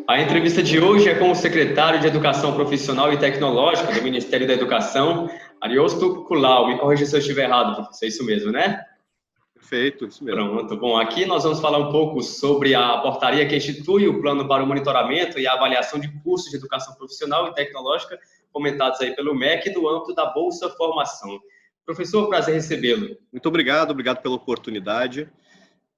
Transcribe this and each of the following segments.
A entrevista de hoje é com o secretário de Educação Profissional e Tecnológica do Ministério da Educação, Ariosto Kulau. Me corrija se eu estiver errado, professor, é isso mesmo, né? Perfeito, isso mesmo. Pronto, bom, aqui nós vamos falar um pouco sobre a portaria que institui o plano para o monitoramento e a avaliação de cursos de educação profissional e tecnológica comentados aí pelo MEC no âmbito da Bolsa Formação. Professor, prazer recebê-lo. Muito obrigado pela oportunidade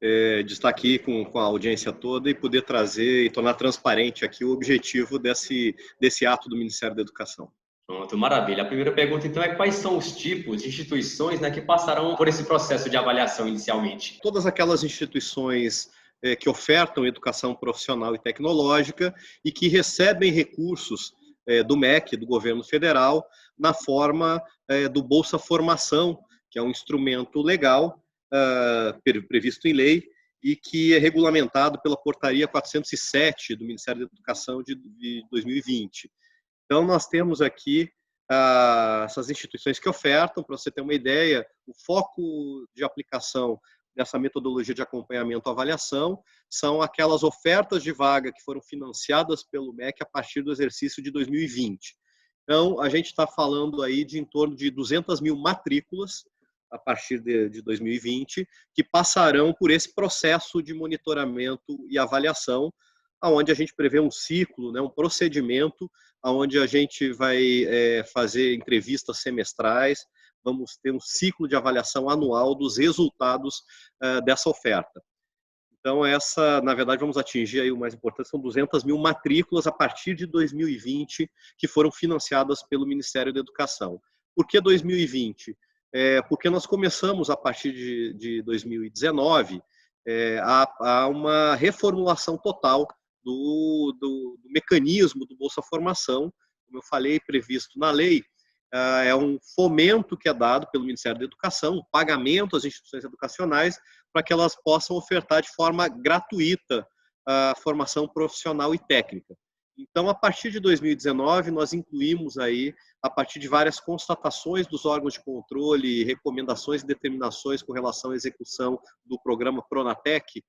de estar aqui com a audiência toda e poder trazer e tornar transparente aqui o objetivo desse ato do Ministério da Educação. Pronto, maravilha. A primeira pergunta, então, é quais são os tipos de instituições, né, que passarão por esse processo de avaliação inicialmente? Todas aquelas instituições que ofertam educação profissional e tecnológica e que recebem recursos do MEC, do governo federal, na forma do Bolsa Formação, que é um instrumento legal previsto em lei e que é regulamentado pela portaria 407 do Ministério da Educação de 2020. Então, nós temos aqui essas instituições que ofertam, para você ter uma ideia, o foco de aplicação dessa metodologia de acompanhamento e avaliação são aquelas ofertas de vaga que foram financiadas pelo MEC a partir do exercício de 2020. Então, a gente está falando aí de em torno de 200 mil matrículas a partir de 2020, que passarão por esse processo de monitoramento e avaliação, onde a gente prevê um ciclo, né, um procedimento, onde a gente vai fazer entrevistas semestrais, vamos ter um ciclo de avaliação anual dos resultados dessa oferta. Então, na verdade, vamos atingir aí o mais importante, são 200 mil matrículas a partir de 2020, que foram financiadas pelo Ministério da Educação. Por que 2020? Porque nós começamos, a partir de 2019, a uma reformulação total do mecanismo do Bolsa Formação, como eu falei, previsto na lei, é um fomento que é dado pelo Ministério da Educação, um pagamento às instituições educacionais para que elas possam ofertar de forma gratuita a formação profissional e técnica. Então, a partir de 2019, nós incluímos aí, a partir de várias constatações dos órgãos de controle, recomendações e determinações com relação à execução do programa Pronatec,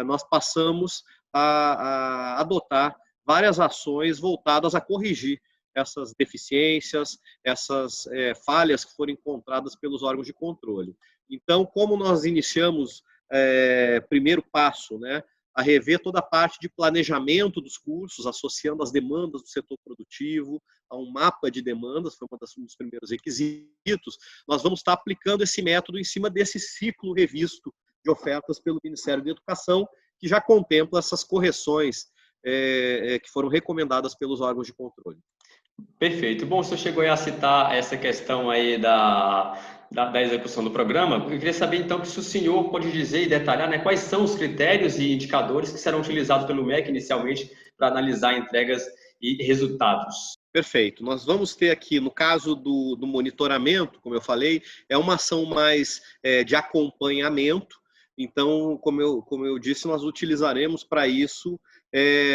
nós passamos a adotar várias ações voltadas a corrigir essas deficiências, essas falhas que foram encontradas pelos órgãos de controle. Então, como nós iniciamos, primeiro passo, né, a rever toda a parte de planejamento dos cursos, associando as demandas do setor produtivo a um mapa de demandas, foi um dos primeiros requisitos, nós vamos estar aplicando esse método em cima desse ciclo revisto de ofertas pelo Ministério da Educação, que já contempla essas correções que foram recomendadas pelos órgãos de controle. Perfeito. Bom, o senhor chegou a citar essa questão aí da execução do programa. Eu queria saber, então, se o senhor pode dizer e detalhar, né, quais são os critérios e indicadores que serão utilizados pelo MEC inicialmente para analisar entregas e resultados. Perfeito. Nós vamos ter aqui, no caso do monitoramento, como eu falei, é uma ação mais de acompanhamento. Então, como eu disse, nós utilizaremos para isso,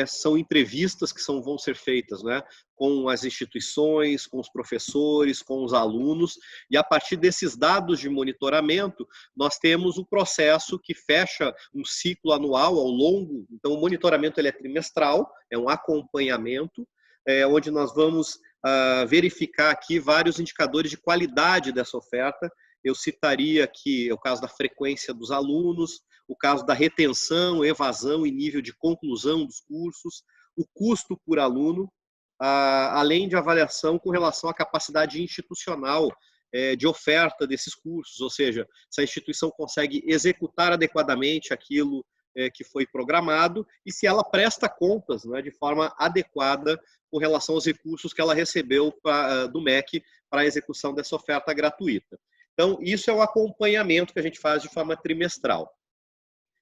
são entrevistas que vão ser feitas, né, com as instituições, com os professores, com os alunos, e a partir desses dados de monitoramento, nós temos o processo que fecha um ciclo anual ao longo. Então, o monitoramento ele é trimestral, é um acompanhamento, onde nós vamos verificar aqui vários indicadores de qualidade dessa oferta. Eu citaria aqui o caso da frequência dos alunos, o caso da retenção, evasão e nível de conclusão dos cursos, o custo por aluno, além de avaliação com relação à capacidade institucional de oferta desses cursos, ou seja, se a instituição consegue executar adequadamente aquilo que foi programado e se ela presta contas, né, de forma adequada com relação aos recursos que ela recebeu do MEC para a execução dessa oferta gratuita. Então, isso é um acompanhamento que a gente faz de forma trimestral.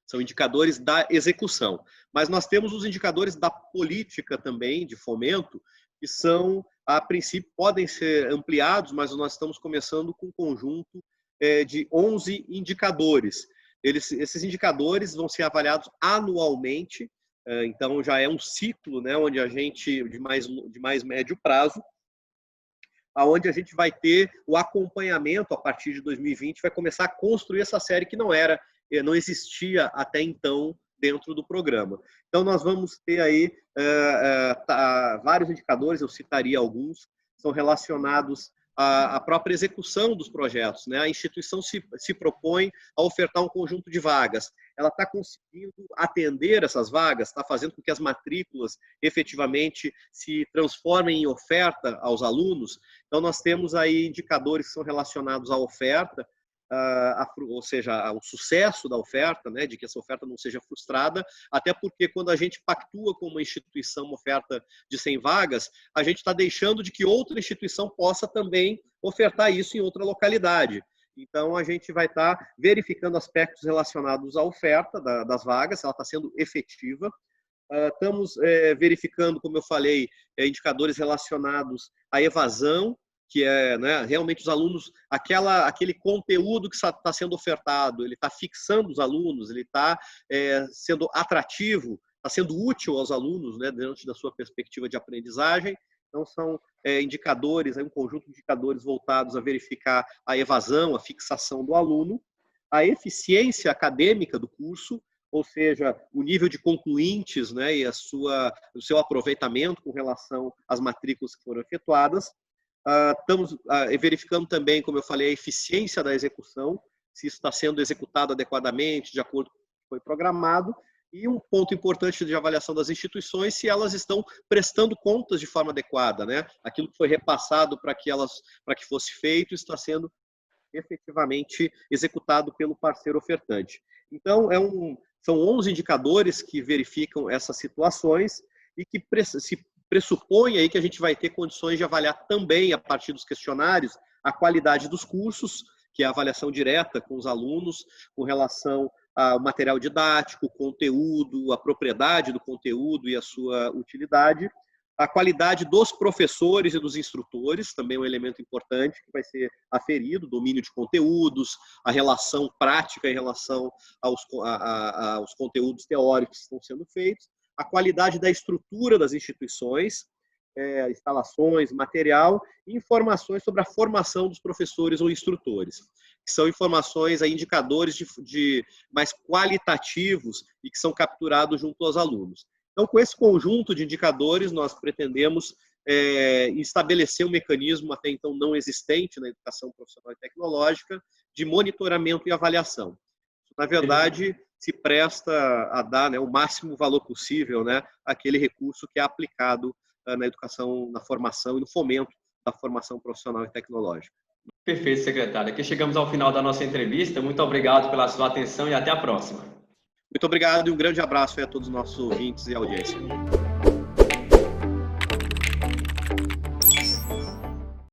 São indicadores da execução. Mas nós temos os indicadores da política também, de fomento, que são, a princípio, podem ser ampliados, mas nós estamos começando com um conjunto de 11 indicadores. Esses indicadores vão ser avaliados anualmente, então já é um ciclo, né, onde a gente, de mais médio prazo, onde a gente vai ter o acompanhamento a partir de 2020, vai começar a construir essa série que não existia até então dentro do programa. Então, nós vamos ter aí vários indicadores, eu citaria alguns, são relacionados à própria execução dos projetos, né? A instituição se propõe a ofertar um conjunto de vagas. Ela está conseguindo atender essas vagas, está fazendo com que as matrículas efetivamente se transformem em oferta aos alunos. Então, nós temos aí indicadores que são relacionados à oferta, ou seja, ao sucesso da oferta, né, de que essa oferta não seja frustrada, até porque quando a gente pactua com uma instituição uma oferta de 100 vagas, a gente está deixando de que outra instituição possa também ofertar isso em outra localidade. Então, a gente vai estar verificando aspectos relacionados à oferta das vagas, se ela está sendo efetiva. Estamos verificando, como eu falei, indicadores relacionados à evasão, que é, né, realmente os alunos, aquele conteúdo que está sendo ofertado, ele está fixando os alunos, ele está sendo atrativo, está sendo útil aos alunos, né, dentro da sua perspectiva de aprendizagem. Então, são indicadores, um conjunto de indicadores voltados a verificar a evasão, a fixação do aluno, a eficiência acadêmica do curso, ou seja, o nível de concluintes, né, e o seu aproveitamento com relação às matrículas que foram efetuadas. Estamos verificando também, como eu falei, a eficiência da execução, se isso está sendo executado adequadamente, de acordo com o que foi programado, e um ponto importante de avaliação das instituições, se elas estão prestando contas de forma adequada, né? Aquilo que foi repassado para que fosse feito está sendo efetivamente executado pelo parceiro ofertante. Então, são 11 indicadores que verificam essas situações e que se pressupõe aí que a gente vai ter condições de avaliar também, a partir dos questionários, a qualidade dos cursos, que é a avaliação direta com os alunos, com relação ao material didático, o conteúdo, a propriedade do conteúdo e a sua utilidade, a qualidade dos professores e dos instrutores, também é um elemento importante que vai ser aferido, domínio de conteúdos, a relação prática em relação aos conteúdos teóricos que estão sendo feitos, a qualidade da estrutura das instituições, instalações, material, e informações sobre a formação dos professores ou instrutores, que são informações, indicadores mais qualitativos e que são capturados junto aos alunos. Então, com esse conjunto de indicadores, nós pretendemos estabelecer um mecanismo até então não existente na educação profissional e tecnológica de monitoramento e avaliação. Isso, na verdade, se presta a dar, né, o máximo valor possível, né, àquele recurso que é aplicado na educação, na formação e no fomento da formação profissional e tecnológica. Perfeito, secretário. Aqui chegamos ao final da nossa entrevista. Muito obrigado pela sua atenção e até a próxima. Muito obrigado e um grande abraço a todos os nossos ouvintes e audiência.